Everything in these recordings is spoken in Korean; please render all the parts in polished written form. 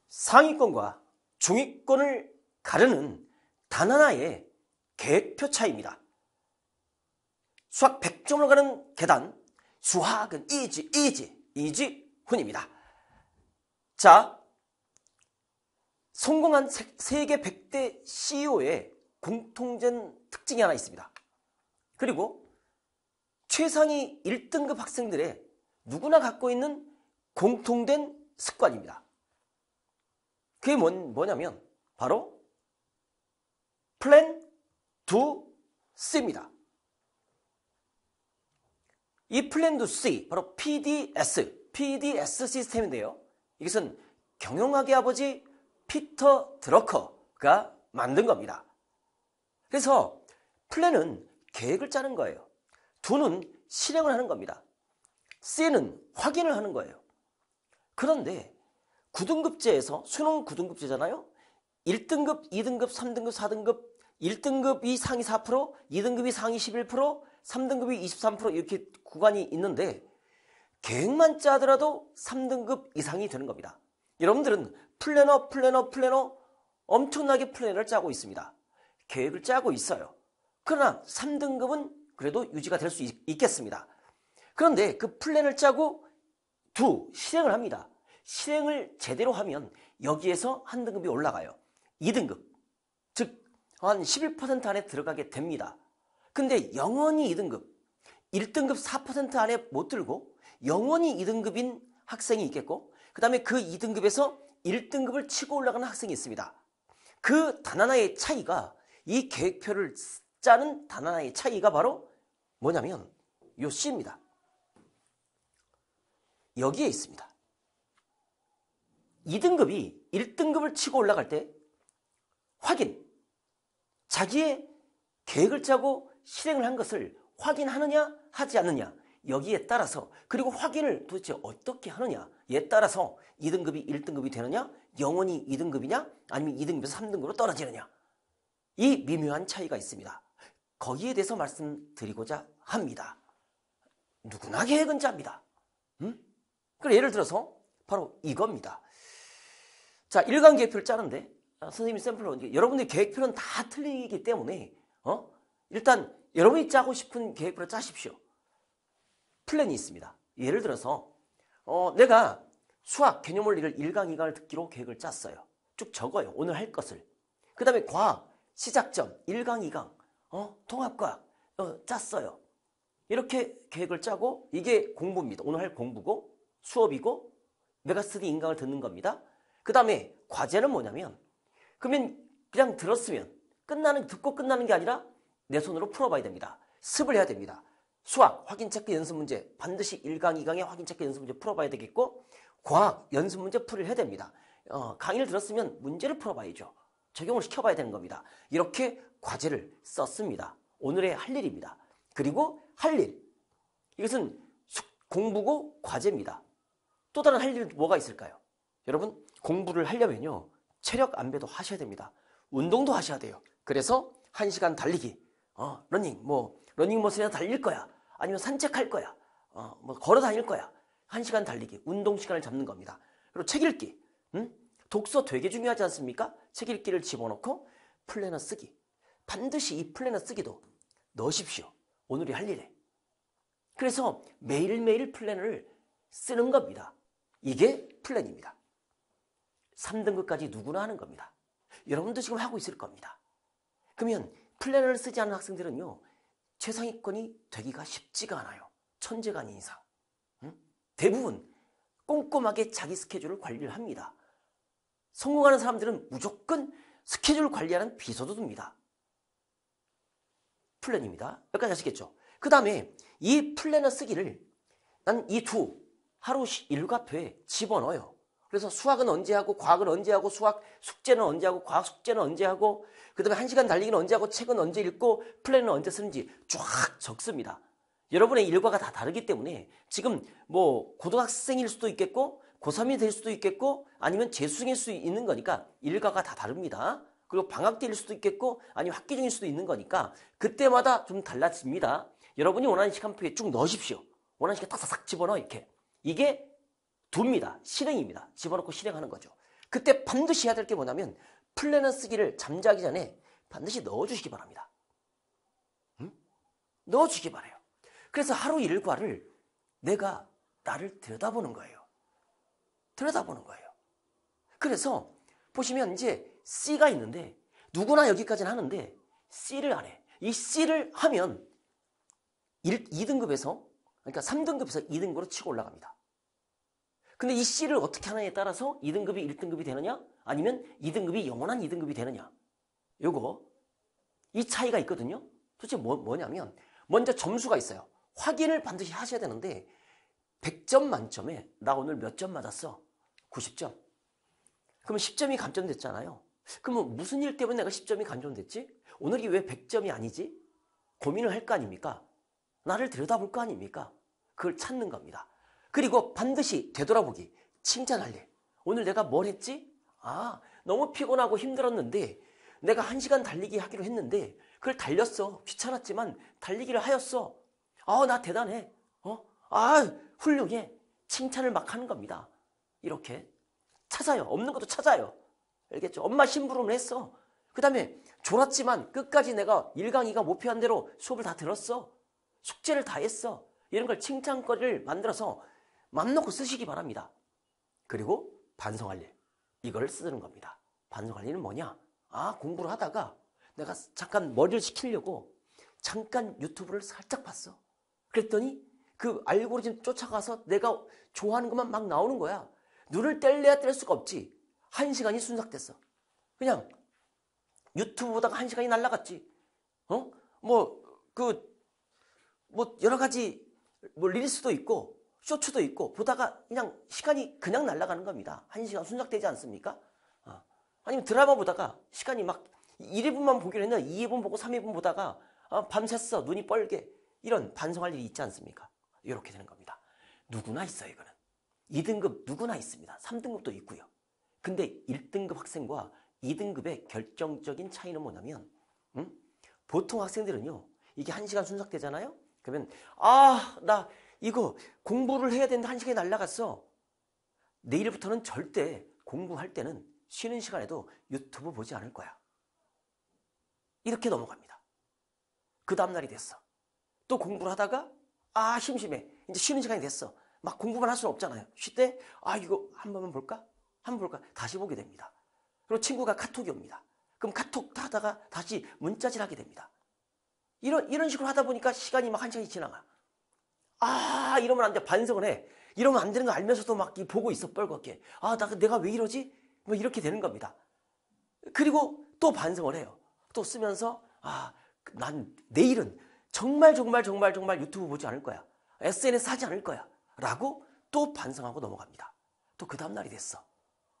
상위권과 중위권을 가르는 단 하나의 계획표 차이입니다. 수학 100점을 가는 계단, 수학은 이지훈입니다. 자, 성공한 세계 100대 CEO의 공통된 특징이 하나 있습니다. 그리고 최상위 1등급 학생들의 누구나 갖고 있는 공통된 습관입니다. 그게 뭐냐면 바로 플랜 투 C입니다. 이 플랜 투 C, 바로 PDS 시스템인데요. 이것은 경영학의 아버지 피터 드러커가 만든 겁니다. 그래서 플랜은 계획을 짜는 거예요. 두는 실행을 하는 겁니다. C는 확인을 하는 거예요. 그런데 9등급제에서 수능 9등급제잖아요. 1등급, 2등급, 3등급, 4등급, 1등급이 상위 4%, 2등급이 상위 11%, 3등급이 23% 이렇게 구간이 있는데 계획만 짜더라도 3등급 이상이 되는 겁니다. 여러분들은 플래너 엄청나게 플래너를 짜고 있습니다. 계획을 짜고 있어요. 그러나 3등급은 그래도 유지가 될 수 있겠습니다. 그런데 그 플랜을 짜고 실행을 합니다. 실행을 제대로 하면 여기에서 한 등급이 올라가요. 2등급, 즉 한 11% 안에 들어가게 됩니다. 근데 영원히 2등급, 1등급 4% 안에 못 들고 영원히 2등급인 학생이 있겠고, 그 다음에 그 2등급에서 1등급을 치고 올라가는 학생이 있습니다. 그 단 하나의 차이가, 이 계획표를 짜는 단 하나의 차이가 바로 뭐냐면 요 C입니다. 여기에 있습니다. 2등급이 1등급을 치고 올라갈 때 확인, 자기의 계획을 짜고 실행을 한 것을 확인하느냐 하지 않느냐, 여기에 따라서, 그리고 확인을 도대체 어떻게 하느냐에 따라서 2등급이 1등급이 되느냐, 영원히 2등급이냐, 아니면 2등급에서 3등급으로 떨어지느냐, 이 미묘한 차이가 있습니다. 거기에 대해서 말씀드리고자 합니다. 누구나 계획은 짭니다. 그럼 예를 들어서 바로 이겁니다. 자, 일간 계획표를 짜는데 선생님이 샘플로, 여러분들의 계획표는 다 틀리기 때문에 일단 여러분이 짜고 싶은 계획표를 짜십시오. 플랜이 있습니다. 예를 들어서 내가 수학 개념 원리를 1강, 2강을 듣기로 계획을 짰어요. 쭉 적어요. 오늘 할 것을. 그 다음에 과학 시작점 1강, 2강 통합과학 짰어요. 이렇게 계획을 짜고, 이게 공부입니다. 오늘 할 공부고 수업이고 메가스터디 인강을 듣는 겁니다. 그 다음에 과제는 뭐냐면, 그러면 그냥 들었으면 듣고 끝나는 게 아니라 내 손으로 풀어봐야 됩니다. 습을 해야 됩니다. 수학 확인 체크 연습 문제 반드시 1강, 2강의 확인 체크 연습 문제 풀어봐야 되겠고, 과학 연습 문제 풀이를 해야 됩니다. 강의를 들었으면 문제를 풀어봐야죠. 적용을 시켜봐야 되는 겁니다. 이렇게 과제를 썼습니다. 오늘의 할 일입니다. 그리고 할 일, 이것은 공부고 과제입니다. 또 다른 할 일은 뭐가 있을까요? 여러분, 공부를 하려면요, 체력 안배도 하셔야 됩니다. 운동도 하셔야 돼요. 그래서 1시간 달리기, 러닝머신에서 달릴 거야, 아니면 산책할 거야, 걸어 다닐 거야. 1시간 달리기, 운동 시간을 잡는 겁니다. 그리고 책 읽기, 독서 되게 중요하지 않습니까? 책 읽기를 집어넣고 플래너 쓰기, 반드시 이 플래너 쓰기도 넣으십시오. 오늘의 할 일에. 그래서 매일매일 플래너를 쓰는 겁니다. 이게 플랜입니다. 3등급까지 누구나 하는 겁니다. 여러분도 지금 하고 있을 겁니다. 그러면 플래너를 쓰지 않은 학생들은요, 최상위권이 되기가 쉽지가 않아요. 천재가 아닌 이상. 대부분 꼼꼼하게 자기 스케줄을 관리를 합니다. 성공하는 사람들은 무조건 스케줄 관리하는 비서도 둡니다. 플랜입니다. 여기까지 아시겠죠? 그 다음에 이 플래너 쓰기를 난 이 하루 일과표에 집어넣어요. 그래서 수학은 언제 하고, 과학은 언제 하고, 수학 숙제는 언제 하고, 과학 숙제는 언제 하고, 그 다음에 1시간 달리기는 언제 하고, 책은 언제 읽고, 플랜은 언제 쓰는지 쫙 적습니다. 여러분의 일과가 다 다르기 때문에 지금 고등학생일 수도 있겠고, 고3이 될 수도 있겠고, 아니면 재수생일 수 있는 거니까 일과가 다 다릅니다. 그리고 방학 때일 수도 있겠고, 아니면 학기 중일 수도 있는 거니까 그때마다 좀 달라집니다. 여러분이 원하는 시간표에 쭉 넣으십시오. 원하는 시간 탁탁 집어넣어, 이렇게. 이게 두입니다. 실행입니다. 집어넣고 실행하는 거죠. 그때 반드시 해야 될 게 뭐냐면 플랜을 쓰기를 잠자기 전에 반드시 넣어주시기 바랍니다. 응? 넣어주시기 바라요. 그래서 하루 일과를 내가 나를 들여다보는 거예요. 들여다보는 거예요. 그래서 보시면 이제 C가 있는데 누구나 여기까지는 하는데 C를 안 해. 이 C를 하면 2등급에서 그러니까 3등급에서 2등급으로 치고 올라갑니다. 근데 이 C를 어떻게 하느냐에 따라서 2등급이 1등급이 되느냐 아니면 2등급이 영원한 2등급이 되느냐 요거 이 차이가 있거든요. 도대체 뭐냐면 먼저 점수가 있어요. 확인을 반드시 하셔야 되는데 100점 만점에 나 오늘 몇 점 맞았어? 90점. 그러면 10점이 감점됐잖아요. 그러면 무슨 일 때문에 내가 10점이 감점됐지? 오늘이 왜 100점이 아니지? 고민을 할 거 아닙니까? 나를 들여다볼 거 아닙니까? 그걸 찾는 겁니다. 그리고 반드시 되돌아보기, 칭찬할 일. 오늘 내가 뭘 했지? 아, 너무 피곤하고 힘들었는데 내가 1시간 달리기 하기로 했는데 그걸 달렸어. 귀찮았지만 달리기를 하였어. 아, 나 대단해. 아, 훌륭해. 칭찬을 막 하는 겁니다. 이렇게 찾아요. 없는 것도 찾아요. 알겠죠? 엄마 심부름을 했어. 그 다음에 졸았지만 끝까지 내가 1강 2강 목표한 대로 수업을 다 들었어. 숙제를 다 했어. 이런 걸 칭찬거리를 만들어서 맘 놓고 쓰시기 바랍니다. 그리고 반성할 일. 이걸 쓰는 겁니다. 반성할 일은 뭐냐? 아, 공부를 하다가 내가 잠깐 머리를 식히려고 잠깐 유튜브를 살짝 봤어. 그랬더니 그 알고리즘 쫓아가서 내가 좋아하는 것만 막 나오는 거야. 눈을 뗄래야 뗄 수가 없지. 1시간이 순삭됐어. 그냥 유튜브 보다가 1시간이 날아갔지. 여러 가지 릴스도 있고 쇼츠도 있고 보다가 그냥 시간이 그냥 날아가는 겁니다. 1시간 순삭되지 않습니까? 아니면 드라마 보다가 시간이 막 1회분만 보기로 했는데 2회분 보고 3회분 보다가 밤샜어. 눈이 뻘게. 이런 반성할 일이 있지 않습니까? 이렇게 되는 겁니다. 누구나 있어요. 이거는. 2등급 누구나 있습니다. 3등급도 있고요. 근데 1등급 학생과 2등급의 결정적인 차이는 뭐냐면 보통 학생들은요. 이게 1시간 순삭되잖아요. 그러면 나 이거 공부를 해야 되는데 1시간이 날아갔어. 내일부터는 절대 공부할 때는 쉬는 시간에도 유튜브 보지 않을 거야. 이렇게 넘어갑니다. 그 다음날이 됐어. 또 공부를 하다가 심심해. 이제 쉬는 시간이 됐어. 막 공부만 할 수는 없잖아요. 쉴 때 이거 한 번만 볼까? 한번 볼까? 다시 보게 됩니다. 그리고 친구가 카톡이 옵니다. 그럼 카톡 하다가 다시 문자질 하게 됩니다. 이런 식으로 하다 보니까 시간이 막 1시간이 지나가. 이러면 안 돼. 반성을 해. 이러면 안 되는 거 알면서도 막 보고 있어. 뻘겋게. 내가 왜 이러지? 뭐 이렇게 되는 겁니다. 그리고 또 반성을 해요. 또 쓰면서 난 내일은 정말 유튜브 보지 않을 거야. SNS 하지 않을 거야. 라고 또 반성하고 넘어갑니다. 또 그 다음날이 됐어.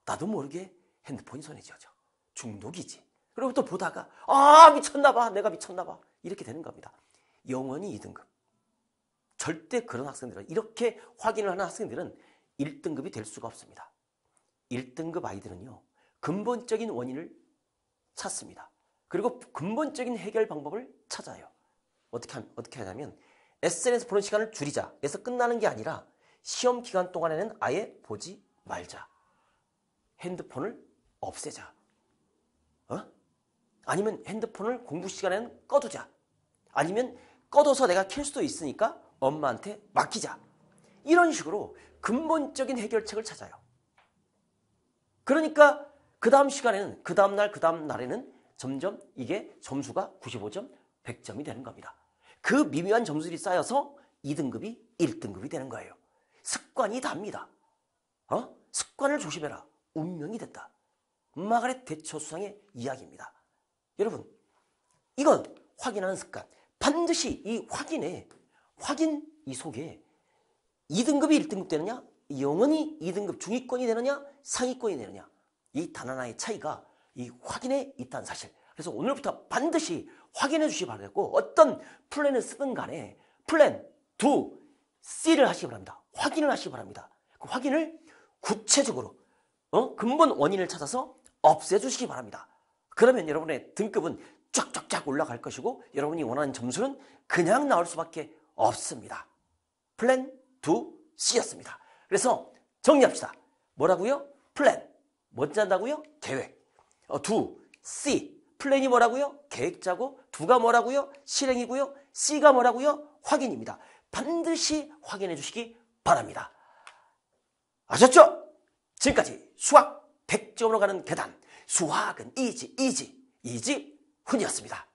나도 모르게 핸드폰이 손에 쥐어져. 중독이지. 그리고 또 보다가 미쳤나봐. 내가 미쳤나봐. 이렇게 되는 겁니다. 영원히 2등급. 절대 그런 학생들은 이렇게 확인을 하는 학생들은 1등급이 될 수가 없습니다. 1등급 아이들은요. 근본적인 원인을 찾습니다. 그리고 근본적인 해결 방법을 찾아요. 어떻게 하냐면 SNS 보는 시간을 줄이자 에서 끝나는 게 아니라 시험 기간 동안에는 아예 보지 말자. 핸드폰을 없애자. 아니면 핸드폰을 공부 시간에는 꺼두자. 아니면 꺼둬서 내가 켤 수도 있으니까 엄마한테 맡기자. 이런 식으로 근본적인 해결책을 찾아요. 그러니까 그 다음 시간에는 그 다음 날에는 점점 이게 점수가 95점, 100점이 되는 겁니다. 그 미묘한 점수들이 쌓여서 2등급이 1등급이 되는 거예요. 습관이 답니다. 습관을 조심해라. 운명이 됐다. 마가렛 대처 수상의 이야기입니다. 여러분, 이건 확인하는 습관. 반드시 이 확인 이 속에 2등급이 1등급 되느냐, 영원히 2등급 중위권이 되느냐, 상위권이 되느냐, 이 단 하나의 차이가 이 확인에 있다는 사실. 그래서 오늘부터 반드시 확인해 주시기 바라고, 어떤 플랜을 쓰든 간에 플랜 2, C를 하시기 바랍니다. 확인을 하시기 바랍니다. 그 확인을 구체적으로 근본 원인을 찾아서 없애주시기 바랍니다. 그러면 여러분의 등급은 쫙쫙쫙 올라갈 것이고 여러분이 원하는 점수는 그냥 나올 수밖에 없습니다. 플랜 2C였습니다. 그래서 정리합시다. 뭐라고요? 플랜 뭐 짠다고요? 계획. 두, C. 플랜이 뭐라고요? 계획 짜고, 두가 뭐라고요? 실행이고요. C가 뭐라고요? 확인입니다. 반드시 확인해 주시기 바랍니다. 아셨죠? 지금까지 수학 100점으로 가는 계단, 수학은 이지 훈이었습니다.